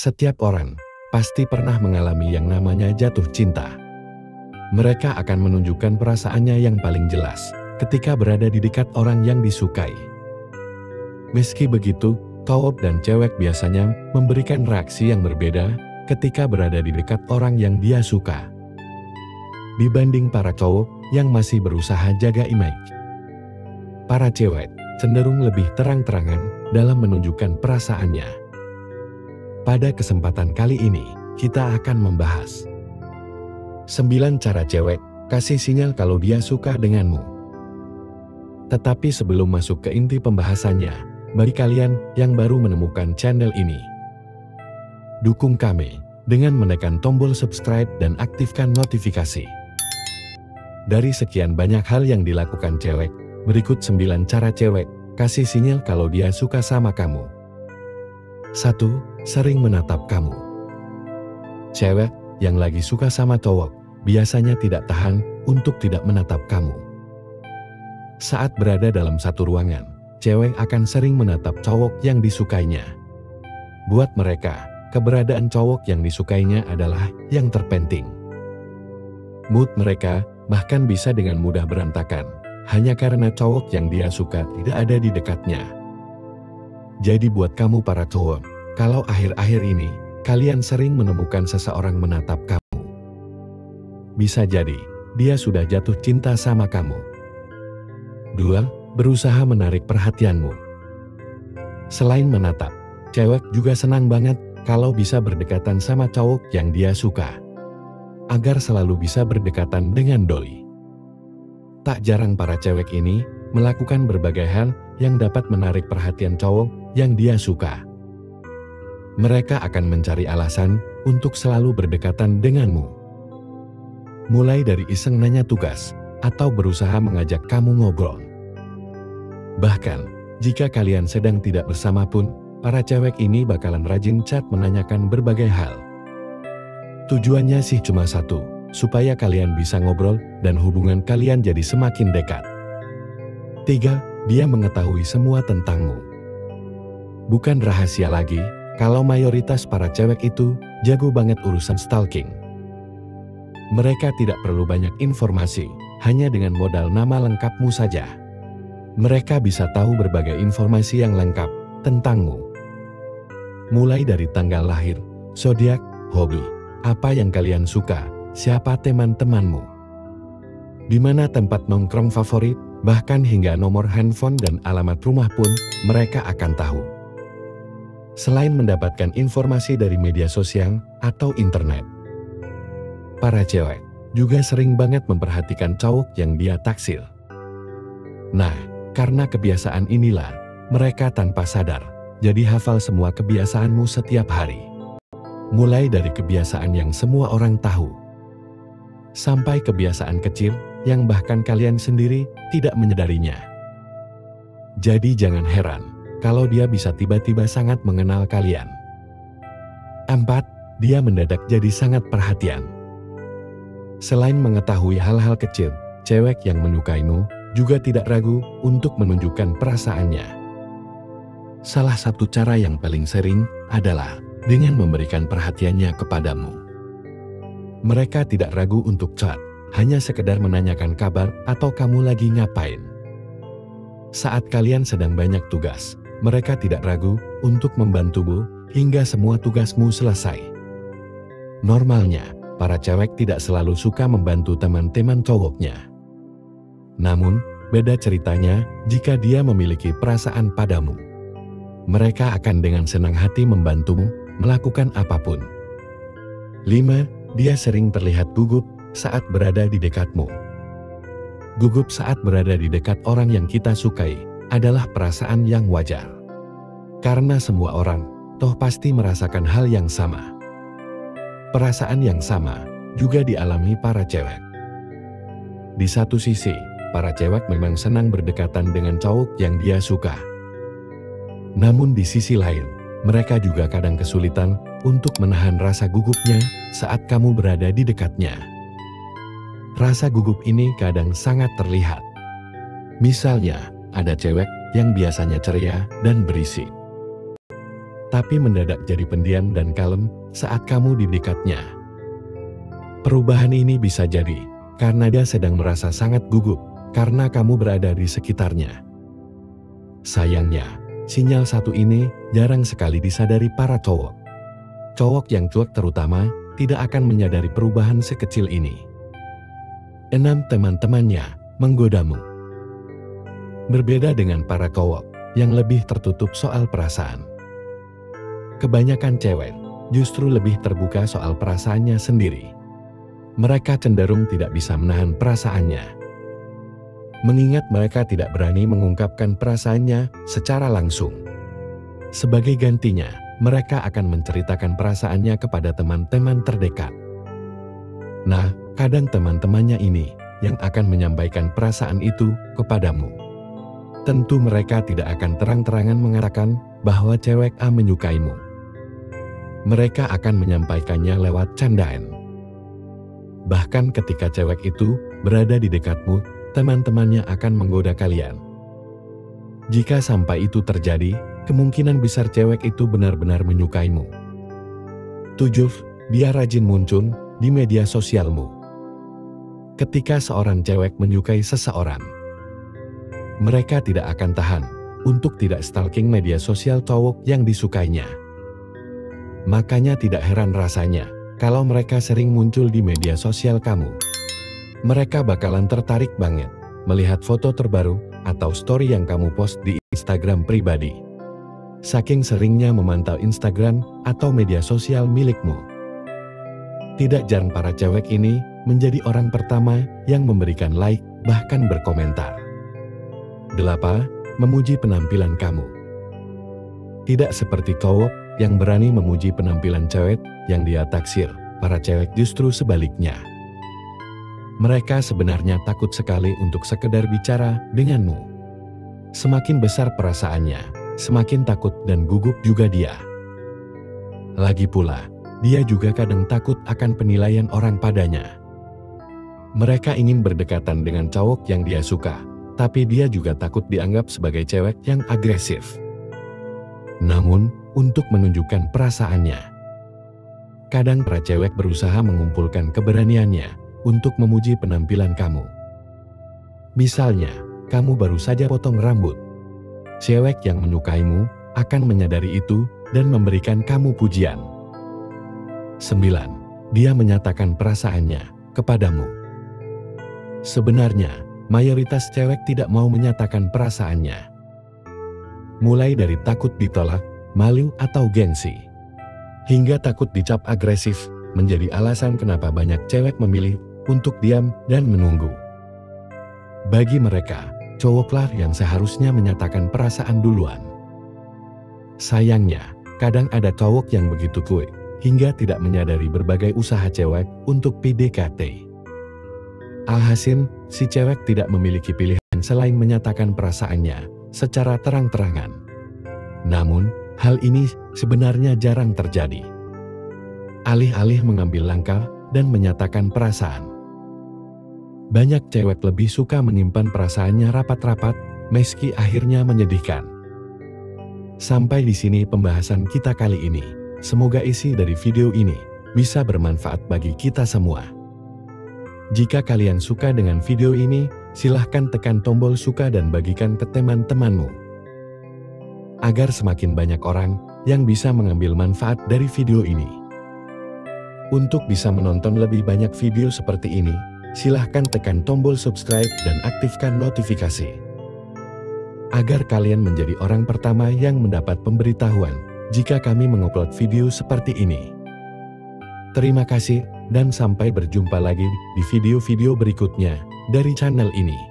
Setiap orang pasti pernah mengalami yang namanya jatuh cinta. Mereka akan menunjukkan perasaannya yang paling jelas ketika berada di dekat orang yang disukai. Meski begitu, cowok dan cewek biasanya memberikan reaksi yang berbeda ketika berada di dekat orang yang dia suka. Dibanding para cowok yang masih berusaha jaga image, para cewek cenderung lebih terang-terangan dalam menunjukkan perasaannya. Pada kesempatan kali ini, kita akan membahas 9 cara cewek kasih sinyal kalau dia suka denganmu. Tetapi sebelum masuk ke inti pembahasannya, bagi kalian yang baru menemukan channel ini, dukung kami dengan menekan tombol subscribe dan aktifkan notifikasi. Dari sekian banyak hal yang dilakukan cewek, berikut 9 cara cewek kasih sinyal kalau dia suka sama kamu. 1. Sering menatap kamu. Cewek yang lagi suka sama cowok biasanya tidak tahan untuk tidak menatap kamu. Saat berada dalam satu ruangan, cewek akan sering menatap cowok yang disukainya. Buat mereka, keberadaan cowok yang disukainya adalah yang terpenting. Mood mereka bahkan bisa dengan mudah berantakan, hanya karena cowok yang dia suka tidak ada di dekatnya. Jadi buat kamu para cowok, kalau akhir-akhir ini, kalian sering menemukan seseorang menatap kamu, bisa jadi, dia sudah jatuh cinta sama kamu. 2. Berusaha menarik perhatianmu. Selain menatap, cewek juga senang banget kalau bisa berdekatan sama cowok yang dia suka, agar selalu bisa berdekatan dengan doi. Tak jarang para cewek ini melakukan berbagai hal yang dapat menarik perhatian cowok yang dia suka. Mereka akan mencari alasan untuk selalu berdekatan denganmu. Mulai dari iseng nanya tugas, atau berusaha mengajak kamu ngobrol. Bahkan, jika kalian sedang tidak bersama pun, para cewek ini bakalan rajin chat menanyakan berbagai hal. Tujuannya sih cuma satu, supaya kalian bisa ngobrol dan hubungan kalian jadi semakin dekat. 3. Dia mengetahui semua tentangmu. Bukan rahasia lagi, kalau mayoritas para cewek itu jago banget urusan stalking. Mereka tidak perlu banyak informasi, hanya dengan modal nama lengkapmu saja. Mereka bisa tahu berbagai informasi yang lengkap tentangmu. Mulai dari tanggal lahir, zodiak, hobi, apa yang kalian suka, siapa teman-temanmu, di mana tempat nongkrong favorit, bahkan hingga nomor handphone dan alamat rumah pun mereka akan tahu. Selain mendapatkan informasi dari media sosial atau internet, para cewek juga sering banget memperhatikan cowok yang dia taksir. Nah, karena kebiasaan inilah, mereka tanpa sadar jadi hafal semua kebiasaanmu setiap hari. Mulai dari kebiasaan yang semua orang tahu, sampai kebiasaan kecil yang bahkan kalian sendiri tidak menyadarinya. Jadi jangan heran kalau dia bisa tiba-tiba sangat mengenal kalian. 4. Dia mendadak jadi sangat perhatian. Selain mengetahui hal-hal kecil, cewek yang menyukaimu juga tidak ragu untuk menunjukkan perasaannya. Salah satu cara yang paling sering adalah dengan memberikan perhatiannya kepadamu. Mereka tidak ragu untuk chat, hanya sekedar menanyakan kabar atau kamu lagi ngapain. Saat kalian sedang banyak tugas, mereka tidak ragu untuk membantumu hingga semua tugasmu selesai. Normalnya, para cewek tidak selalu suka membantu teman-teman cowoknya. Namun, beda ceritanya jika dia memiliki perasaan padamu. Mereka akan dengan senang hati membantumu melakukan apapun. 5. Dia sering terlihat gugup saat berada di dekatmu. Gugup saat berada di dekat orang yang kita sukai adalah perasaan yang wajar. Karena semua orang, toh pasti merasakan hal yang sama. Perasaan yang sama juga dialami para cewek. Di satu sisi, para cewek memang senang berdekatan dengan cowok yang dia suka. Namun di sisi lain, mereka juga kadang kesulitan untuk menahan rasa gugupnya saat kamu berada di dekatnya. Rasa gugup ini kadang sangat terlihat. Misalnya, ada cewek yang biasanya ceria dan berisik. tapi mendadak jadi pendiam dan kalem saat kamu di dekatnya. Perubahan ini bisa jadi karena dia sedang merasa sangat gugup karena kamu berada di sekitarnya. Sayangnya, sinyal satu ini jarang sekali disadari para cowok. Cowok yang cuek terutama tidak akan menyadari perubahan sekecil ini. 6. Teman-temannya menggodamu. Berbeda dengan para cowok yang lebih tertutup soal perasaan. Kebanyakan cewek justru lebih terbuka soal perasaannya sendiri. Mereka cenderung tidak bisa menahan perasaannya. Mengingat mereka tidak berani mengungkapkan perasaannya secara langsung. Sebagai gantinya, mereka akan menceritakan perasaannya kepada teman-teman terdekat. Nah, kadang teman-temannya ini yang akan menyampaikan perasaan itu kepadamu. Tentu mereka tidak akan terang-terangan mengatakan bahwa cewek A menyukaimu. Mereka akan menyampaikannya lewat candaan. Bahkan ketika cewek itu berada di dekatmu, teman-temannya akan menggoda kalian. Jika sampai itu terjadi, kemungkinan besar cewek itu benar-benar menyukaimu. 7. Dia rajin muncul di media sosialmu. Ketika seorang cewek menyukai seseorang, mereka tidak akan tahan untuk tidak stalking media sosial cowok yang disukainya. Makanya tidak heran rasanya kalau mereka sering muncul di media sosial kamu. Mereka bakalan tertarik banget melihat foto terbaru atau story yang kamu post di Instagram pribadi. Saking seringnya memantau Instagram atau media sosial milikmu. Tidak jarang para cewek ini menjadi orang pertama yang memberikan like bahkan berkomentar. 8. Memuji penampilan kamu. Tidak seperti cowok yang berani memuji penampilan cewek yang dia taksir, para cewek justru sebaliknya. Mereka sebenarnya takut sekali untuk sekedar bicara denganmu. Semakin besar perasaannya, semakin takut dan gugup juga dia. Lagi pula, dia juga kadang takut akan penilaian orang padanya. Mereka ingin berdekatan dengan cowok yang dia suka, tapi dia juga takut dianggap sebagai cewek yang agresif. Namun, untuk menunjukkan perasaannya, kadang para cewek berusaha mengumpulkan keberaniannya untuk memuji penampilan kamu. Misalnya, kamu baru saja potong rambut. Cewek yang menyukaimu akan menyadari itu dan memberikan kamu pujian. 9. Dia menyatakan perasaannya kepadamu. Sebenarnya, mayoritas cewek tidak mau menyatakan perasaannya. Mulai dari takut ditolak, malu atau gengsi, hingga takut dicap agresif, menjadi alasan kenapa banyak cewek memilih untuk diam dan menunggu. Bagi mereka, cowoklah yang seharusnya menyatakan perasaan duluan. Sayangnya, kadang ada cowok yang begitu cuek, hingga tidak menyadari berbagai usaha cewek untuk PDKT. Alhasil, si cewek tidak memiliki pilihan selain menyatakan perasaannya secara terang-terangan. Namun, hal ini sebenarnya jarang terjadi. Alih-alih mengambil langkah dan menyatakan perasaan, banyak cewek lebih suka menyimpan perasaannya rapat-rapat, meski akhirnya menyedihkan. Sampai di sini pembahasan kita kali ini. Semoga isi dari video ini bisa bermanfaat bagi kita semua. Jika kalian suka dengan video ini, silahkan tekan tombol suka dan bagikan ke teman-temanmu, agar semakin banyak orang yang bisa mengambil manfaat dari video ini. Untuk bisa menonton lebih banyak video seperti ini, silahkan tekan tombol subscribe dan aktifkan notifikasi, agar kalian menjadi orang pertama yang mendapat pemberitahuan jika kami mengupload video seperti ini. Terima kasih dan sampai berjumpa lagi di video-video berikutnya dari channel ini.